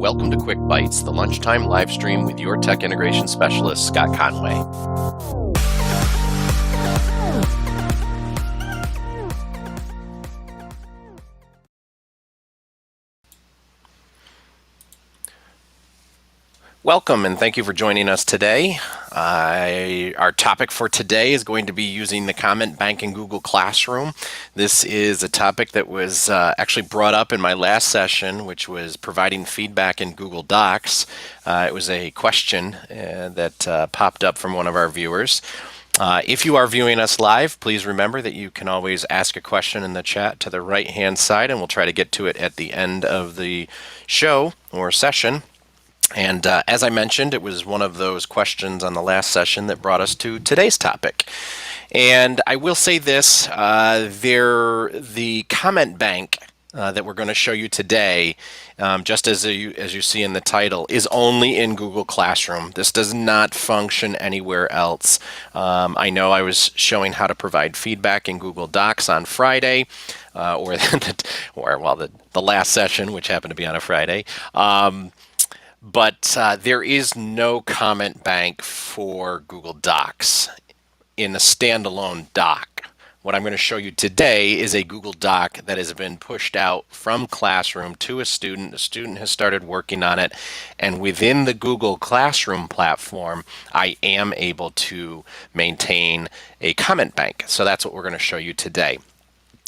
welcome to Quick Bytes, the lunchtime live stream with your tech integration specialist, Scott Conway. Welcome and thank you for joining us today. Our topic for today is going to be using the comment bank in Google Classroom. This is a topic that was actually brought up in my last session, which was providing feedback in Google Docs. It was a question that popped up from one of our viewers. If you are viewing us live, please remember that you can always ask a question in the chat to the right-hand side, and we'll try to get to it at the end of the show or session. And as I mentioned, it was one of those questions on the last session that brought us to today's topic. And I will say this, the comment bank that we're going to show you today, just as you see in the title, is only in Google Classroom. This does not function anywhere else. I know I was showing how to provide feedback in Google Docs on Friday, or the last session, which happened to be on a Friday. But there is no comment bank for Google Docs in a standalone doc. What I'm going to show you today is a Google Doc that has been pushed out from Classroom to a student. The student has started working on it, and within the Google Classroom platform, I am able to maintain a comment bank. So that's what we're going to show you today.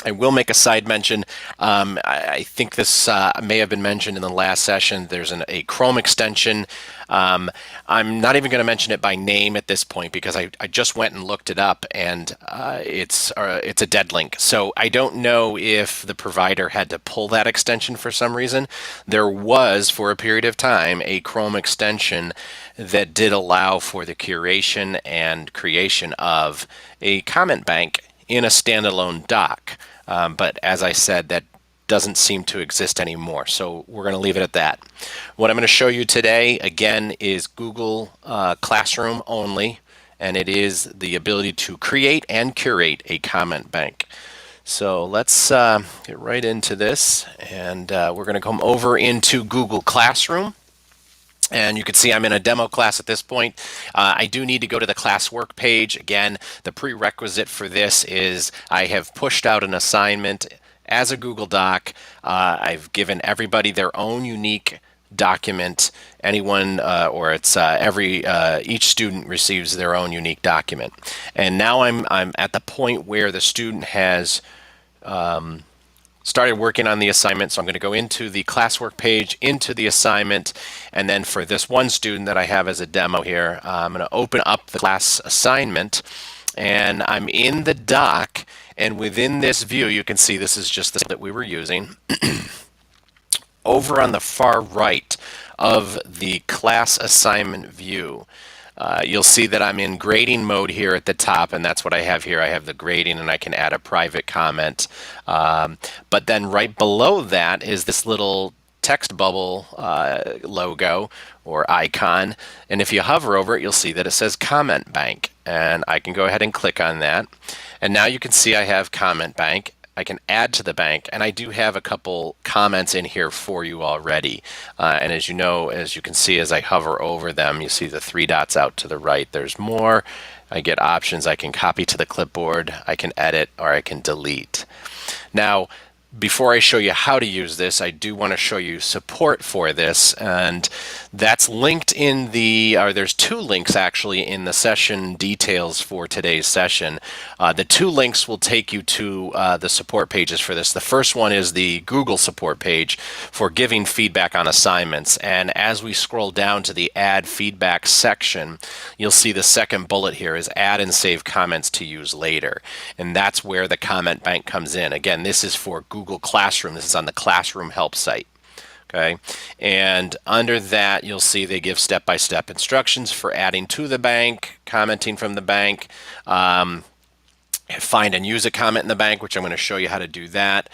I will make a side mention. I think this may have been mentioned in the last session. There's a Chrome extension. I'm not even going to mention it by name at this point because I just went and looked it up, and it's a dead link. So I don't know if the provider had to pull that extension for some reason. There was, for a period of time, a Chrome extension that did allow for the curation and creation of a comment bank in a standalone doc. But as I said, that doesn't seem to exist anymore. So we're going to leave it at that. What I'm going to show you today, again, is Google Classroom only, and it is the ability to create and curate a comment bank. So let's get right into this, and we're going to come over into Google Classroom. And you can see I'm in a demo class at this point. I do need to go to the classwork page. Again, the prerequisite for this is I have pushed out an assignment as a Google Doc. I've given everybody their own unique document. Anyone each student receives their own unique document. And now I'm at the point where the student has started working on the assignment, so I'm going to go into the classwork page, into the assignment, and then for this one student that I have as a demo here, I'm going to open up the class assignment, and I'm in the doc, and within this view, you can see this is just the that we were using. Over on the far right of the class assignment view, you'll see that I'm in grading mode here at the top, and that's what I have here. I have the grading, and I can add a private comment. But then right below that is this little text bubble logo or icon, and if you hover over it, you'll see that it says Comment Bank, and I can go ahead and click on that. And now you can see I have Comment Bank. I can add to the bank, and I do have a couple comments in here for you already. And as you know, as you can see as I hover over them, you see the three dots out to the right. There's more. I get options. I can copy to the clipboard, I can edit, or I can delete. Now, before I show you how to use this, I do want to show you support for this, and that's linked in there's two links actually in the session details for today's session. The two links will take you to the support pages for this. The first one is the Google support page for giving feedback on assignments, and as we scroll down to the add feedback section, you'll see the second bullet here is add and save comments to use later, and that's where the comment bank comes in. Again, this is for Google Classroom. This is on the Classroom help site. Okay, and under that you'll see they give step-by-step instructions for adding to the bank, commenting from the bank, find and use a comment in the bank, which I'm going to show you how to do that,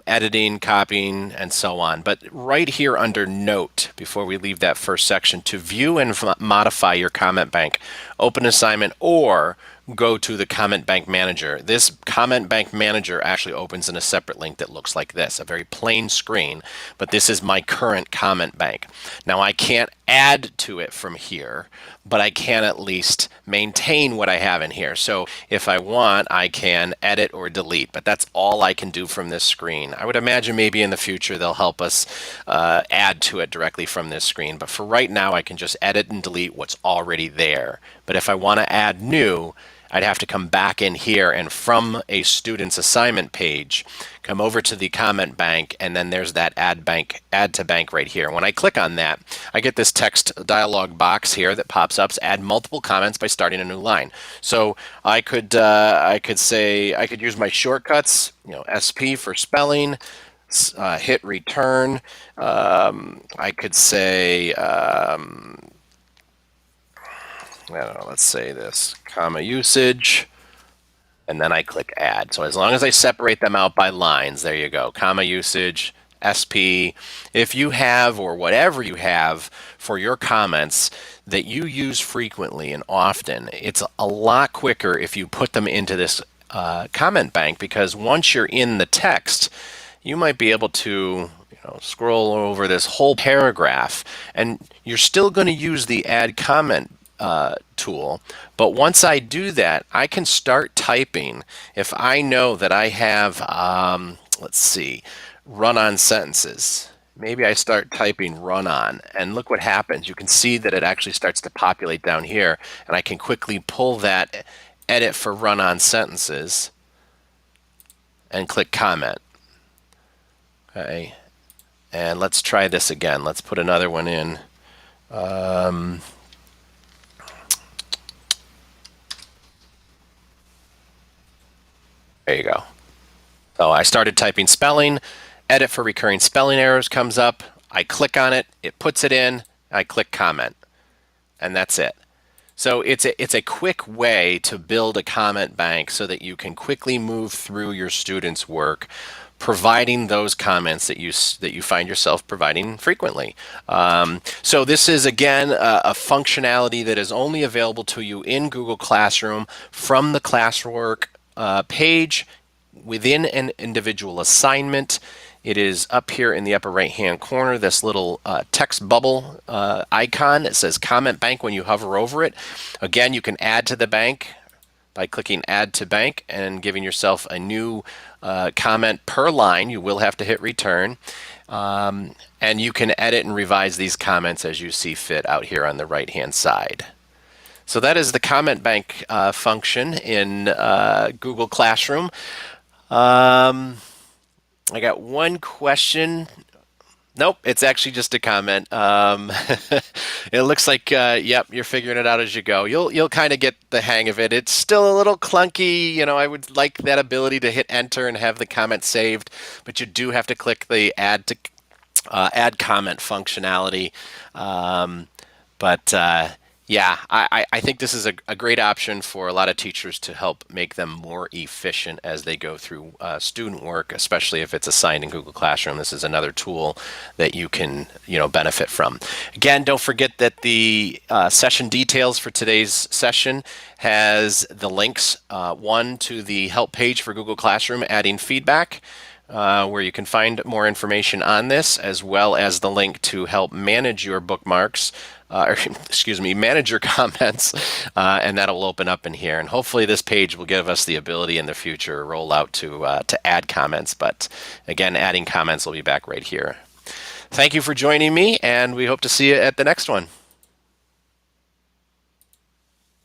editing, copying, and so on. But right here under Note, before we leave that first section, to view and modify your comment bank, open assignment, or go to the comment bank manager. This comment bank manager actually opens in a separate link that looks like this, a very plain screen, but this is my current comment bank. Now I can't add to it from here, but I can at least maintain what I have in here. So if I want, I can edit or delete, but that's all I can do from this screen. I would imagine maybe in the future they'll help us add to it directly from this screen, but for right now I can just edit and delete what's already there. But if I want to add new, I'd have to come back in here and from a student's assignment page, come over to the comment bank, and then there's that add to bank right here. When I click on that, I get this text dialog box here that pops up, add multiple comments by starting a new line. So I could say, I could use my shortcuts, SP for spelling, hit return. I could say, I don't know, let's say this, comma usage, and then I click add. So as long as I separate them out by lines, there you go, comma usage, SP. If you have, or whatever you have for your comments that you use frequently and often, it's a lot quicker if you put them into this comment bank, because once you're in the text, you might be able to scroll over this whole paragraph, and you're still going to use the add comment tool. But once I do that, I can start typing. If I know that I have, let's see, run-on sentences, maybe I start typing run-on, and look what happens. You can see that it actually starts to populate down here, and I can quickly pull that edit for run-on sentences and click comment. Okay, and let's try this again. Let's put another one in. There you go. So I started typing spelling, edit for recurring spelling errors comes up, I click on it, it puts it in, I click comment, and that's it. So it's a quick way to build a comment bank so that you can quickly move through your students' work, providing those comments that you find yourself providing frequently. So this is, again, a functionality that is only available to you in Google Classroom from the classwork page within an individual assignment. It is up here in the upper right hand corner, this little text bubble icon. It says comment bank when you hover over it. Again, you can add to the bank by clicking add to bank and giving yourself a new comment per line. You will have to hit return. And you can edit and revise these comments as you see fit out here on the right hand side. So that is the comment bank function in Google Classroom. I got one question. Nope, it's actually just a comment. It looks like, yep, you're figuring it out as you go. You'll kind of get the hang of it. It's still a little clunky. I would like that ability to hit enter and have the comment saved, but you do have to click the add comment functionality. Yeah, I think this is a great option for a lot of teachers to help make them more efficient as they go through student work, especially if it's assigned in Google Classroom. This is another tool that you can benefit from. Again, don't forget that the session details for today's session has the links, one to the help page for Google Classroom adding feedback, where you can find more information on this, as well as the link to help manage your bookmarks, manage your comments, and that'll open up in here. And hopefully this page will give us the ability in the future to roll out to add comments. But again, adding comments will be back right here. Thank you for joining me, and we hope to see you at the next one.